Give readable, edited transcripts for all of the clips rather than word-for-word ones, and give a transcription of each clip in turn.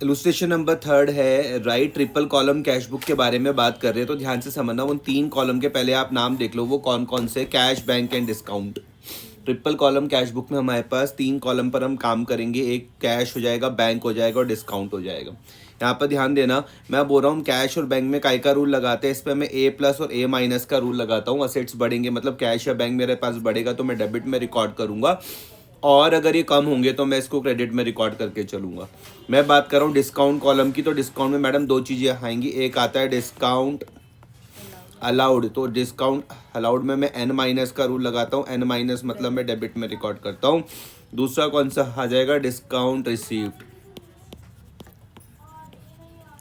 Illustration number 3 है right triple column cash book के बारे में बात कर रहे हैं, तो ध्यान से समझना। उन 3 कॉलम के पहले आप नाम देख लो, वो कौन कौन से, cash, bank and discount. Triple column cash book में हमारे पास 3 कॉलम पर हम काम करेंगे, एक कैश हो जाएगा, बैंक हो जाएगा और डिस्काउंट हो जाएगा। यहाँ पर ध्यान देना, मैं बोल रहा हूँ कैश और बैंक में काय का रूल लगाते हैं, इस पर मैं ए प्लस और ए माइनस का रूल लगाता हूँ। असेट्स बढ़ेंगे मतलब कैश या बैंक मेरे पास बढ़ेगा तो मैं डेबिट में रिकॉर्ड करूंगा, और अगर ये कम होंगे तो मैं इसको क्रेडिट में रिकॉर्ड करके चलूंगा। मैं बात कर रहा हूँ डिस्काउंट कॉलम की, तो डिस्काउंट में मैडम 2 चीज़ें आएंगी। एक आता है डिस्काउंट अलाउड, तो डिस्काउंट अलाउड में मैं एन माइनस का रूल लगाता हूँ, एन माइनस मतलब मैं डेबिट में रिकॉर्ड करता हूँ। दूसरा कौन सा आ जाएगा, डिस्काउंट रिसीव्ड।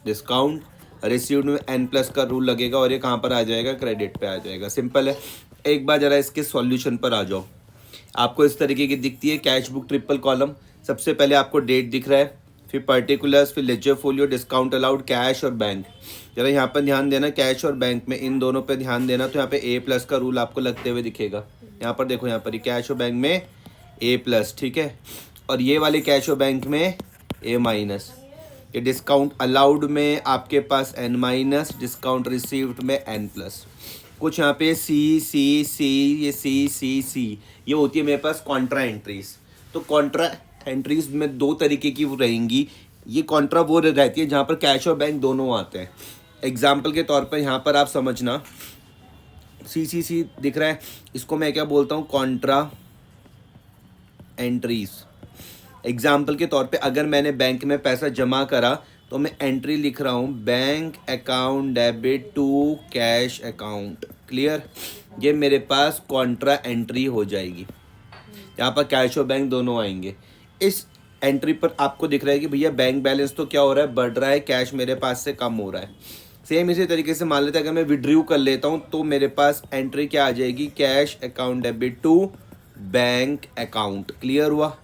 डिस्काउंट रिसीव्ड में एन प्लस का रूल लगेगा और ये कहाँ पर आ जाएगा, क्रेडिट पे आ जाएगा। सिंपल है। एक बार जरा इसके सॉल्यूशन पर आ जाओ। आपको इस तरीके की दिखती है कैश बुक ट्रिपल कॉलम। सबसे पहले आपको डेट दिख रहा है, फिर पर्टिकुलर्स, फिर laser folio, discount allowed, cash और बैंक। जरा यहाँ पर ध्यान देना, कैश और बैंक में इन दोनों पे ध्यान देना, तो यहाँ पे ए प्लस का रूल आपको लगते हुए दिखेगा। यहाँ पर देखो, यहाँ पर ही कैश और बैंक में ए प्लस, ठीक है। और ये वाले कैश और बैंक में ए माइनस। ये डिस्काउंट अलाउड में आपके पास एन माइनस, डिस्काउंट रिसीव्ड में एन प्लस। कुछ यहाँ पे सी सी सी, ये सी सी सी, ये होती है मेरे पास कॉन्ट्रा एंट्रीज। तो कॉन्ट्रा एंट्रीज में 2 तरीके की वो रहेंगी। ये कॉन्ट्रा वो रहती है जहाँ पर कैश और बैंक दोनों आते हैं। एग्जाम्पल के तौर पर यहाँ पर आप समझना, सी दिख रहा है, इसको मैं क्या बोलता हूँ, कॉन्ट्रा एंट्रीज। एग्जाम्पल के तौर पे अगर मैंने बैंक में पैसा जमा करा तो मैं एंट्री लिख रहा हूँ, bank account debit to cash account. Clear. ये मेरे पास कॉन्ट्रा एंट्री हो जाएगी। यहाँ पर कैश और बैंक दोनों आएंगे। इस एंट्री पर आपको दिख रहा है कि भैया बैंक बैलेंस तो क्या हो रहा है, बढ़ रहा है, कैश मेरे पास से कम हो रहा है। सेम इसी तरीके से मान लेते हैं अगर मैं विड्रॉ कर लेता हूँ तो मेरे पास एंट्री क्या आ जाएगी, cash account debit to bank account. Clear हुआ।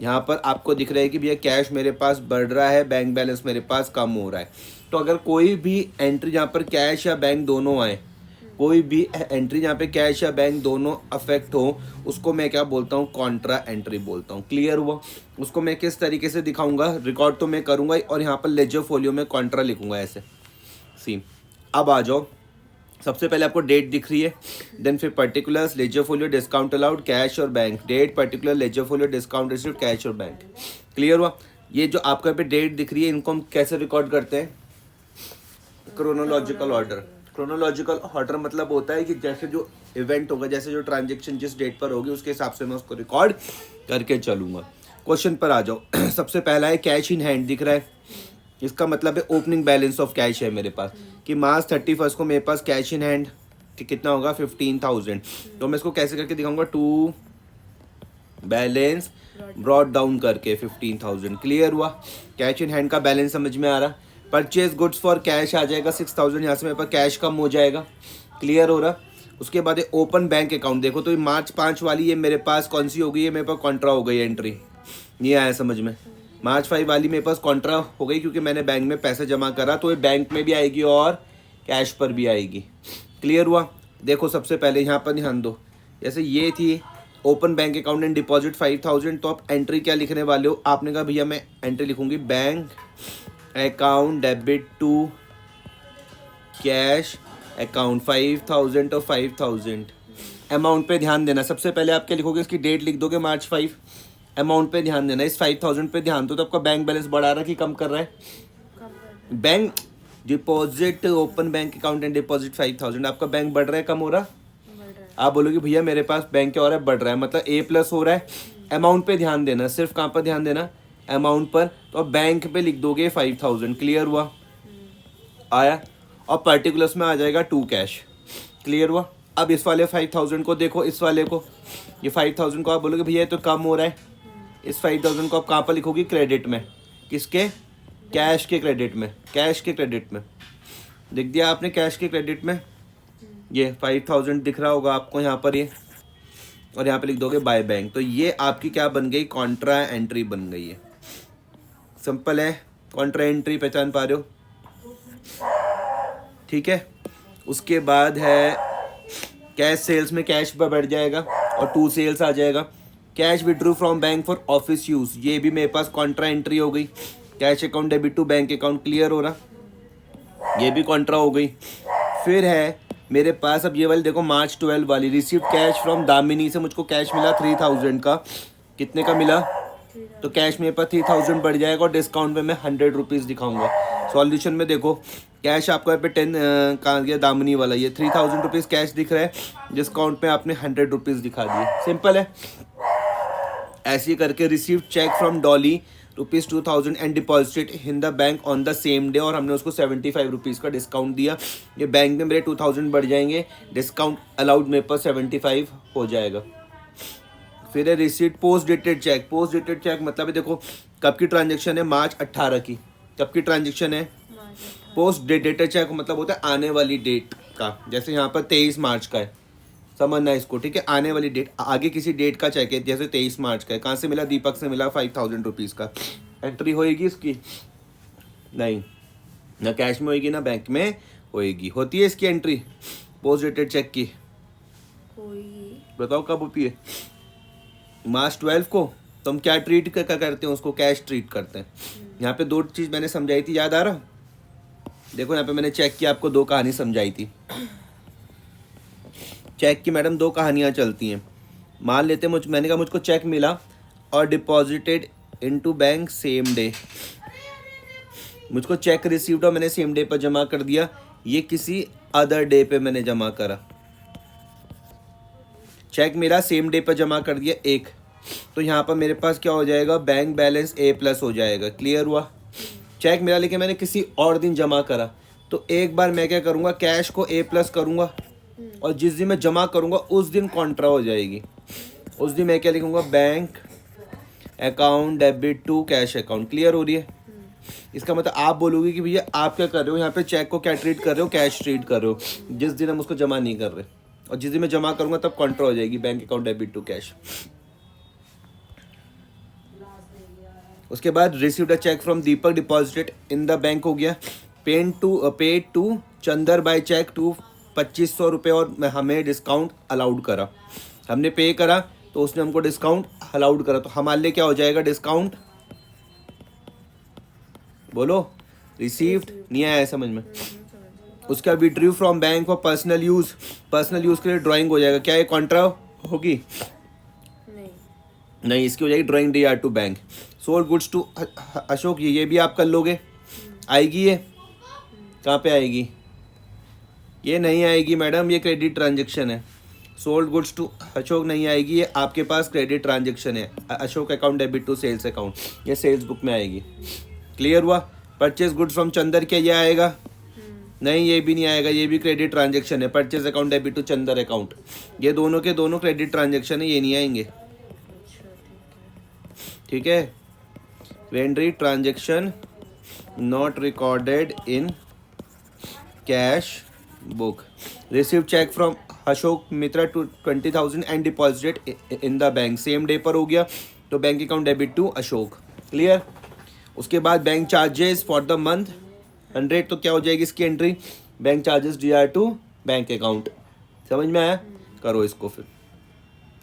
यहाँ पर आपको दिख रहा है कि भैया कैश मेरे पास बढ़ रहा है, बैंक बैलेंस मेरे पास कम हो रहा है। तो अगर कोई भी एंट्री जहाँ पर कैश या बैंक दोनों आए, कोई भी एंट्री जहाँ पे कैश या बैंक दोनों अफेक्ट हो, उसको मैं क्या बोलता हूँ, कॉन्ट्रा एंट्री बोलता हूँ। क्लियर हुआ। उसको मैं किस तरीके से दिखाऊंगा, रिकॉर्ड तो मैं करूँगा और यहाँ पर लेजर फोलियो में कॉन्ट्रा लिखूंगा ऐसे। सी, अब आ जाओ। सबसे पहले आपको डेट दिख रही है, देन फिर particulars, ledger folio, discount allowed, cash और bank. Date, particular, ledger folio, discount received, cash और बैंक। क्लियर हुआ। ये जो आपका पे डेट दिख रही है, इनको हम कैसे रिकॉर्ड करते हैं, क्रोनोलॉजिकल ऑर्डर। क्रोनोलॉजिकल ऑर्डर मतलब होता है कि जैसे जो इवेंट होगा, जैसे जो ट्रांजेक्शन जिस डेट पर होगी उसके हिसाब से मैं उसको रिकॉर्ड करके चलूंगा। क्वेश्चन पर आ जाओ। सबसे पहला है कैश इन हैंड दिख रहा है, इसका मतलब है ओपनिंग बैलेंस ऑफ कैश है मेरे पास, कि मार्च 31 को मेरे पास कैश इन हैंड कितना होगा, 15,000। तो मैं इसको कैसे करके दिखाऊंगा, टू बैलेंस ब्रॉट डाउन करके 15,000। क्लियर हुआ। कैश इन हैंड का बैलेंस समझ में आ रहा। परचेज गुड्स फॉर कैश आ जाएगा 6,000, यहाँ से मेरे पास कैश कम हो जाएगा। क्लियर हो रहा। उसके बाद ये ओपन बैंक अकाउंट, देखो तो ये मार्च 5 वाली ये मेरे पास कौन सी हो गई है, मेरे पास कॉन्ट्रा हो गई एंट्री। नहीं आया समझ में। मार्च 5 वाली मेरे पास कॉन्ट्रा हो गई क्योंकि मैंने बैंक में पैसा जमा करा, तो ये बैंक में भी आएगी और कैश पर भी आएगी। क्लियर हुआ। देखो सबसे पहले यहाँ पर ध्यान दो, जैसे ये थी open bank account and deposit 5,000, तो आप एंट्री क्या लिखने वाले हो, आपने कहा भैया मैं एंट्री लिखूंगी bank account debit to cash account 5,000 और 5,000। अमाउंट पे ध्यान देना, सबसे पहले आप क्या लिखोगे, इसकी डेट लिख दोगे मार्च 5। अमाउंट पे ध्यान देना, इस 5,000 पे ध्यान दो, तो आपका बैंक बैलेंस बढ़ा रहा है कि कम कर रहा है, bank deposit open bank account and deposit 5,000, आपका बैंक बढ़ रहा है कम हो रहा। आप बोलोगे भैया मेरे पास बैंक क्या हो रहा है, बढ़ रहा है, मतलब ए प्लस हो रहा है। अमाउंट पे ध्यान देना, सिर्फ कहाँ पर ध्यान देना, अमाउंट पर। तो अब बैंक पे लिख दोगे 5,000। क्लियर हुआ। आया। और पर्टिकुलर्स में आ जाएगा टू कैश। क्लियर हुआ। अब इस वाले 5,000 को देखो, इस वाले को, ये 5,000 को आप बोलोगे भैया तो कम हो रहा है, इस 5,000 को आप कहाँ पर लिखोगे, क्रेडिट में। किसके, कैश के क्रेडिट में। कैश के क्रेडिट में लिख दिया आपने, कैश के क्रेडिट में। ये 5,000 दिख रहा होगा आपको यहाँ पर, ये, और यहाँ पे लिख दोगे बाय बैंक। तो ये आपकी क्या बन गई, कॉन्ट्रा एंट्री बन गई है। सिंपल है। कॉन्ट्रा एंट्री पहचान पा रहे हो, ठीक है। उसके बाद है कैश सेल्स में कैश बढ़ जाएगा और टू सेल्स आ जाएगा। Cash withdraw from bank for office use, ये भी मेरे पास कॉन्ट्रा एंट्री हो गई। Cash account debit to bank account, clear हो रहा, ये भी कॉन्ट्रा हो गई। फिर है मेरे पास अब ये वाली देखो मार्च 12 वाली, रिसीव कैश फ्रॉम दामिनी से मुझको कैश मिला 3000 का, कितने का मिला, तो कैश मेरे पास 3000 बढ़ जाएगा और डिस्काउंट में मैं 100 रुपीज़ दिखाऊंगा। सॉल्यूशन में देखो कैश आपको यहाँ पे 10 कहाँ गया, दामिनी वाला, ये 3000 रुपीज़ कैश दिख रहा है, डिस्काउंट में आपने 100 रुपीज़ दिखा दिए, सिंपल है। ऐसे करके receive cheque from Dolly ₹2000 and deposited in the bank on the same day, और हमने उसको 75 रुपीज़ का डिस्काउंट दिया। ये बैंक में मेरे 2000 बढ़ जाएंगे, डिस्काउंट अलाउड मेरे पास 75 हो जाएगा। फिर है receipt post dated cheque, post dated cheque मतलब है देखो कब की ट्रांजेक्शन है, मार्च 18 की, कब की ट्रांजेक्शन है, पोस्ट डेटेड चेक मतलब होता है आने वाली डेट का, जैसे यहाँ पर 23 मार्च का है, समझना है इसको, ठीक है, आने वाली डेट, आगे किसी डेट का चेक है, जैसे 23 मार्च का है, कहाँ से मिला, दीपक से मिला 5000 रुपीज़ का, एंट्री होएगी इसकी, नहीं, ना कैश में होएगी ना बैंक में होएगी, होती है इसकी एंट्री पोस्ट डेटेड चेक की, बताओ कब होती है, मार्च 12 को। तो हम क्या ट्रीट करते हैं उसको, कैश ट्रीट करते हैं। यहाँ पे दो चीज़ मैंने समझाई थी, याद आ रहा, देखो यहाँ पे मैंने चेक की आपको दो कहानी समझाई थी, चेक की मैडम दो कहानियाँ चलती हैं। मान लेते मैंने कहा मुझको चेक मिला और deposited into bank same day, मुझको चेक रिसीव्ड और मैंने सेम डे पर जमा कर दिया, ये किसी अदर डे पे मैंने जमा करा, चेक मेरा सेम डे पर जमा कर दिया एक, तो यहाँ पर मेरे पास क्या हो जाएगा, बैंक बैलेंस A+ हो जाएगा, क्लियर हुआ। चेक मेरा लेके मैंने किसी और दिन जमा करा, तो एक बार मैं क्या करूँगा, कैश को A+ करूँगा और जिस दिन मैं जमा करूँगा उस दिन कॉन्ट्रा हो जाएगी, उस दिन मैं क्या लिखूँगा, bank account debit to cash account, clear हो रही है। इसका मतलब आप बोलोगे कि भैया आप क्या कर रहे हो, यहाँ पे चेक को क्या ट्रीट कर रहे हो, कैश ट्रीट कर रहे हो, जिस दिन हम उसको जमा नहीं कर रहे, और जिस दिन मैं जमा करूँगा तब कॉन्ट्रा हो जाएगी, bank account debit to cash. उसके बाद received a cheque from Deepak deposited in the bank हो गया, paid to Chander by cheque to 2500 रुपये, और हमें डिस्काउंट अलाउड करा, हमने पे करा तो उसने हमको डिस्काउंट अलाउड करा, तो हमारे लिए क्या हो जाएगा, डिस्काउंट, बोलो, रिसीव्ड, नहीं आया समझ में। उसका withdrew from bank for personal use, personal use के लिए ड्राइंग हो जाएगा, क्या ये कॉन्ट्रा होगी, नहीं इसकी हो जाएगी drawing D R to bank. Sold goods to Ashok, ये भी आप कर लोगे, आएगी ये, कहाँ पे आएगी, ये नहीं आएगी मैडम, ये क्रेडिट ट्रांजेक्शन है, सोल्ड गुड्स टू अशोक नहीं आएगी, ये आपके पास क्रेडिट ट्रांजेक्शन है, Ashok account debit to sales account, ये सेल्स बुक में आएगी, क्लियर हुआ। परचेज गुड्स फ्रॉम चंदर, क्या ये आएगा, नहीं ये भी नहीं आएगा, ये भी क्रेडिट ट्रांजेक्शन है, purchase account debit to Chander account, ये दोनों के दोनों क्रेडिट ट्रांजेक्शन है, ये नहीं आएंगे, ठीक है। वेंडरी transaction not recorded in cash book, receive cheque from Ashok Mitra to 20,000 and deposited in the bank, same day पर हो गया, तो bank account debit to Ashok, clear. उसके बाद bank charges for the month 100, तो क्या हो जाएगी इसकी entry, bank charges DR to bank account, समझ में आया, करो इसको फिर।